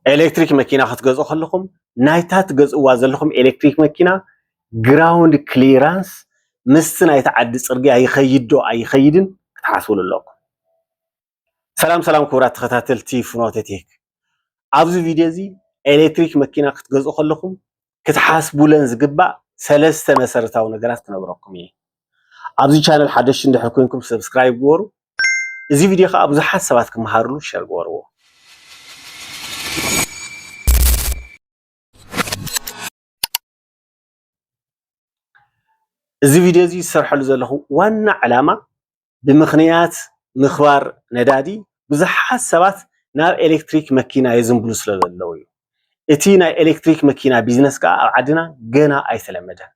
ኤሌክትሪክ መኪና ክትገዝኡ ከለኹም ናይታ ትገዝእዋ ዘለኹም ኤሌክትሪክ መኪና ግራውንድ ክሊራንስ ምስቲ ናይቲ ዓዲ ፅርግያ ይኸይድ ዶ ኣይኸይድን ክትሓስብሉ ኣለኩም። ሰላም ክቡራት ተኸታተልቲ ፍኖተ ቴክ ኣብዚ ቪድዮ እዚ ኤሌክትሪክ መኪና ክትገዝኡ ከለኹም ክትሓስቡለን ዝግባእ ሰለስተ መሰረታዊ ነገራት ክነግረኩም እየ። ኣብዚ ቻነል ሓደሽ እንድሕር ኮይንኩም ሰብስክራይብ ግበሩ። እዚ ቪድዮ ከዓ ብዙሓት ሰባት ክመሃርሉ ሸር ግበርዎ። እዚ ቪድዮ እዚ ዝሰርሐሉ ዘለኹ ዋና ዕላማ ብምኽንያት ምኽባር ነዳዲ ብዙሓት ሰባት ናብ ኤሌክትሪክ መኪና ይዝንብሉ ስለ ዘለዉ እዩ። እቲ ናይ ኤሌክትሪክ መኪና ቢዝነስ ከዓ ኣብ ዓድና ገና ኣይተለመደን።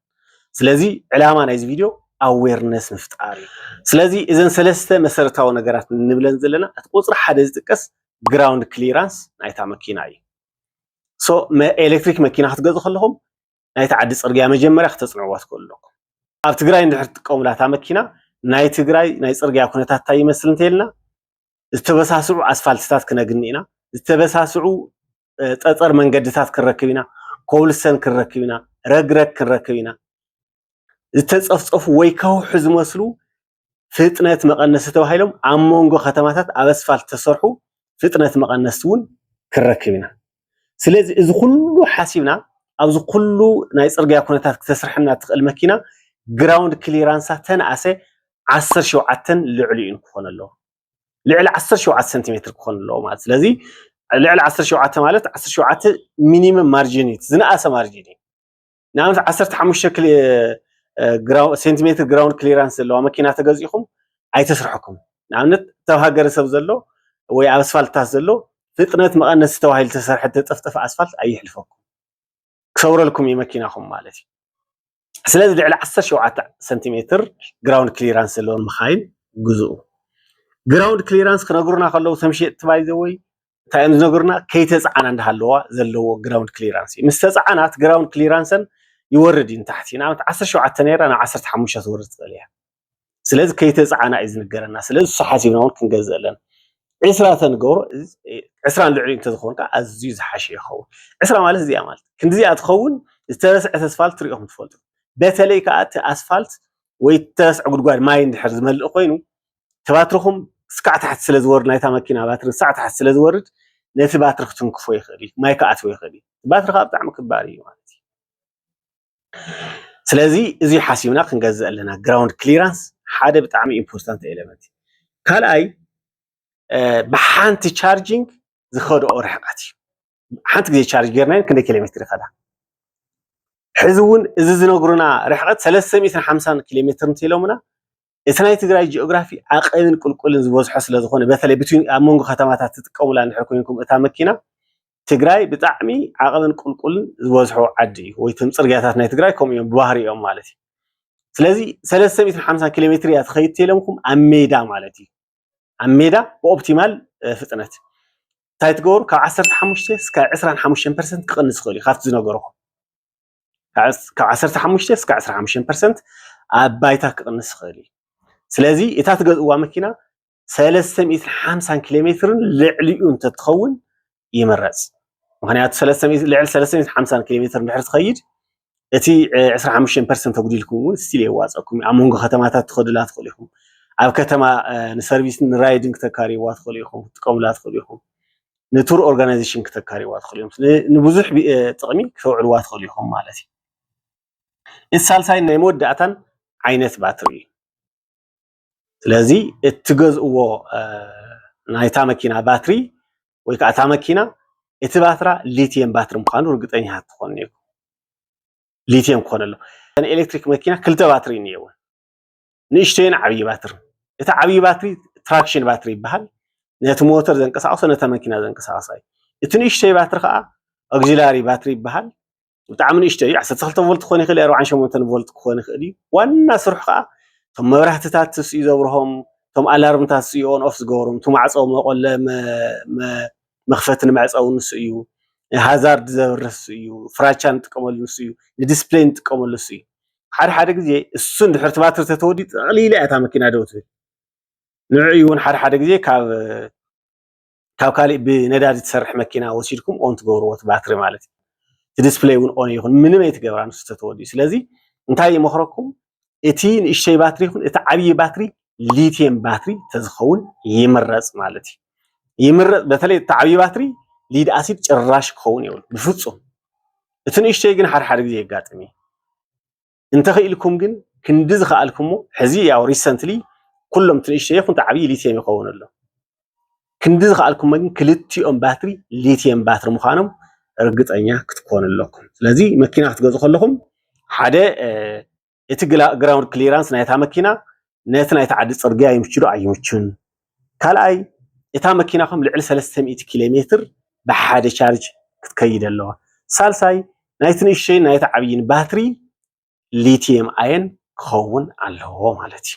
ስለዚ ዕላማ ናይዚ ቪድዮ ኣዌርነስ ምፍጣር እዩ። ስለዚ እዘን ሰለስተ መሰረታዊ ነገራት ንብለን ዘለና እቲ ቁፅሪ ሓደ ዝጥቀስ ግራውንድ ክሊራንስ ናይታ መኪና እዩ። ኤሌክትሪክ መኪና ክትገዝኡ ከለኹም ናይቲ ዓዲ ፅርግያ መጀመርያ ክተፅንዕዋ ትኽእሉ ኣለኩም። ኣብ ትግራይ እንድሕር ትጥቀሙላ እታ መኪና ናይ ትግራይ ናይ ፅርግያ ኩነታት እንታይ ይመስል እንተይልና ዝተበሳስዑ ኣስፋልትታት ክነግኒ ኢና፣ ዝተበሳስዑ ጠጠር መንገድታት ክንረክብ ኢና፣ ኮብልስተን ክንረክብ ኢና፣ ረግረግ ክንረክብ ኢና፣ ዝተፀፍፀፉ ወይ ከውሑ ዝመስሉ ፍጥነት መቐነሲ ተባሂሎም ኣብ መንጎ ከተማታት ኣብ ኣስፋልት ተሰርሑ ፍጥነት መቐነሲ እውን ክንረክብ ኢና። ስለዚ እዚ ኩሉ ሓሲብና ኣብዚ ኩሉ ናይ ፅርግያ ኩነታት ክተስርሐና ትኽእል መኪና ግራውንድ ክሊራንሳ ተንኣሰ 17 ልዕሊኡ ክኾን ኣለዎ። ልዕሊ 17 ሴንቲሜትር ክኾን ኣለዎ ማለት። ስለዚ ልዕሊ 17 ማለት 17 ሚኒመም ማርጂን እዩ፣ ዝነኣሰ ማርጂን እዩ። ንኣብነት 15 ሴንቲሜትር ግራውንድ ክሊራንስ ዘለዋ መኪና ተገዚእኹም ኣይተስርሐኩም። ንኣብነት ተባሃገረ ሰብ ዘሎ ወይ ኣብ ኣስፋልትታት ዘሎ ፍጥነት መቐነሲ ተባሂሉ ተሰርሐ ተጠፍጠፈ ኣስፋልት ኣይሕልፈኩም፣ ክሰውረልኩም እዩ መኪናኹም ማለት እዩ። ስለዚ ልዕሊ 17 ሴንቲሜትር ግራውንድ ክሊራንስ ዘለዎን መኻይን ግዝኡ። ግራውንድ ክሊራንስ ክነግሩና ከለዉ ተምሸጥቲ ባይ ዘ ወይ እንታይ እዮም ዝነግሩና ከይተፃዓና እንዳሃለዋ ዘለዎ ግራውንድ ክሊራንስ እዩ። ምስ ተፃዓናት ግራውንድ ክሊራንሰን ይወርድ እዩ ንታሕቲ። ንኣብነት 17 ነይራ ናብ 15 ትወርድ ትኽእል እያ። ስለዚ ከይተፃዓና እዩ ዝንገረና። ስለዚ እሱ ሓሲብና እውን ክንገዝእ ኣለና። 20 ተንገብሮ 20 ልዕሊኡ እንተዝኸውን ከዓ ኣዝዩ ዝሓሸ ይኸውን። 20 ማለት እዚኣ ማለት ክንዲዚኣ ትኸውን ዝተበስዐት ኣስፋልት ትሪኦም ትፈልጡ። በተለይ ከዓ እቲ ኣስፋልት ወይ ተስዕ ጉድጓድ ማይ እንድሕር ዝመልእ ኮይኑ ተባትርኹም እስካዕ ታሕቲ ስለ ዝወርድ ናይታ መኪና ባትሪ እስካዕ ታሕቲ ስለ ዝወርድ ነቲ ባትሪ ክትንክፎ ይኽእል እዩ፣ ማይ ከኣትዎ ይኽእል እዩ። ባትሪ ከዓ ብጣዕሚ ክባር እዩ ማለት እዩ። ስለዚ እዚ ሓሲብና ክንገዝእ ኣለና። ግራውንድ ክሊራንስ ሓደ ብጣዕሚ ኢምፖርታንት ኤሌመንት እዩ። ካልኣይ ብሓንቲ ቻርጂንግ ዝኸድኦ ርሕቀት እዩ። ሓንቲ ግዜ ቻርጅ ጌርናዮ ክንደይ ኪሎ ሜትር ይኸዳ? ሕዚ እውን እዚ ዝነግሩና ርሕቀት 350 ኪሎ ሜትር እንተኢሎምና እቲ ናይ ትግራይ ጂኦግራፊ ዓቐብን ቁልቁልን ዝበዝሖ ስለዝኾነ በተለይ ኣብ መንጎ ከተማታት ትጥቀሙላ እንድሕር ኮይንኩም እታ መኪና ትግራይ ብጣዕሚ ዓቐብን ቁልቁልን ዝበዝሖ ዓዲ እዩ። ወይ እቶም ፅርግያታት ናይ ትግራይ ከምኡ እዮም ብባህሪ እዮም ማለት እዩ። ስለዚ 350 ኪሎ ሜትር እያ ትኸይድ እንተኢሎምኩም ኣብ ሜዳ ማለት እዩ። ኣብ ሜዳ ብኦፕቲማል ፍጥነት እንታይ ትገብሩ ካብ 15 እስካብ 25% ክቕንስ ይኽእል እዩ ካብቲ ዝነገርኩም። ካብ 15 እስካብ 25% ኣብ ባይታ ክቕንስ ይኽእል እዩ። ስለዚ እታ ትገዝእዋ መኪና 350 ኪሎ ሜትርን ልዕሊኡ እንተትኸውን ይመረፅ። ምክንያቱ ልዕሊ 350 ኪሎ ሜትር እንድሕር ትኸይድ እቲ 25% ተጉዲልኩም እውን ስቲል የዋፀኩም። ኣብ መንጎ ከተማታት ትኸዱላ ትኽእሉ ኢኹም። ኣብ ከተማ ንሰርቪስ ንራይድንግ ክተካርይዋ ትኽእሉ ኢኹም፣ ክትጥቀሙላ ትኽእሉ ኢኹም። ንቱር ኦርጋናይዜሽን ክተካርይዋ ትኽእሉ ኢኹም። ንብዙሕ ጥቕሚ ክተውዕልዋ ትኽእሉ ኢኹም ማለት እዩ። እቲ ሳልሳይ ናይ መወዳእታን ዓይነት ባትሪ እዩ። ስለዚ እትገዝእዎ ናይታ መኪና ባትሪ ወይ ከዓ እታ መኪና እቲ ባትራ ሊቲየም ባትሪ ምዃኑ ርግጠኛታት ትኾኑ ኢኹም። ሊቲየም ክኾን ኣሎ። ናይ ኤሌክትሪክ መኪና ክልተ ባትሪ እኒአውን፣ ንእሽተይን ዓብይ ባትሪ። እቲ ዓብይ ባትሪ ትራክሽን ባትሪ ይበሃል፣ ነቲ ሞተር ዘንቀሳቕሶ ነታ መኪና ዘንቀሳቕሳ እዩ። እቲ ንእሽተይ ባትሪ ከዓ ኦግዚላሪ ባትሪ ይበሃል። ብጣዕሚ ንእሽተይ እዩ። 12 ቮልት ክኾን ይኽእል፣ 48 ቮልት ክኾን ይኽእል እዩ። ዋና ስርሑ ከዓ እቶም መብራህትታት ትስኡ ዘብርሆም፣ እቶም ኣላርምታት ትስኡ ኦን ኦፍ ዝገብሮም፣ እቲ ማዕፆ መቆለ መኽፈትን መዕፀውን ንሱ እዩ። ሃዛርድ ዘብርህ ንሱ እዩ። ፍራቻ ንጥቀመሉ ንሱ እዩ። ንዲስፕሌይ ንጥቀመሉ ንሱ እዩ። ሓደ ግዜ እሱ እንድሕር እቲ ባትሪ ተተወዲኡ ጠቕሊላ እታ መኪና ደው ትብል። ንዕኡ እውን ሓደ ግዜ ካብ ካብ ካልእ ብነዳዲ ትሰርሕ መኪና ወሲድኩም ኦን ትገብርዎ ባትሪ ማለት እዩ ዲስፕሌይ እውን ኦን ይኹን ምንም ኣይትገብራ ንሱ ተተወዲኡ ስለዚ እንታይ ይመክረኩም እቲ ንእሽተይ ባትሪ ይኹን እቲ ዓብይ ባትሪ ሊቲየም ባትሪ ተዝኸውን ይምረጽ ማለት እዩ ይምረጽ በተለይ እቲ ዓብይ ባትሪ ሊድ አሲድ ጭራሽ ክኸውን ይብሉ ብፍጹም እቲ ንእሽተይ ግን ሓደ ግዜ የጋጥም እዩ እንተኽኢልኩም ግን ክንዲ ዝኽኣልኩሞ ሕዚ ያው ሪሰንትሊ ኩሎም እቲ ንእሽተይ ይኹን እቲ ዓብይ ሊቲየም ይኸውን ኣሎ ክንዲ ዝኽኣልኩም ግን ክልቲኦም ባትሪ ሊቲየም ባትሪ ምዃኖም እርግጠኛ ክትኮኑ ኣለኩም ስለዚ መኪና ክትገዙ ከለኹም ሓደ እቲ ግራውንድ ክሊራንስ ናይታ መኪና ነቲ ናይታ ዓዲ ፅርግያ ይምችዶ ኣይምቹን ካልኣይ እታ መኪናኹም ልዕሊ 300 ኪሎ ሜትር ብሓደ ቻርጅ ክትከይድ ኣለዋ ሳልሳይ ናይቲ ንእሽተይን ናይቲ ዓብይን ባትሪ ሊቲየም አየን ክኸውን ኣለዎ ማለት እዩ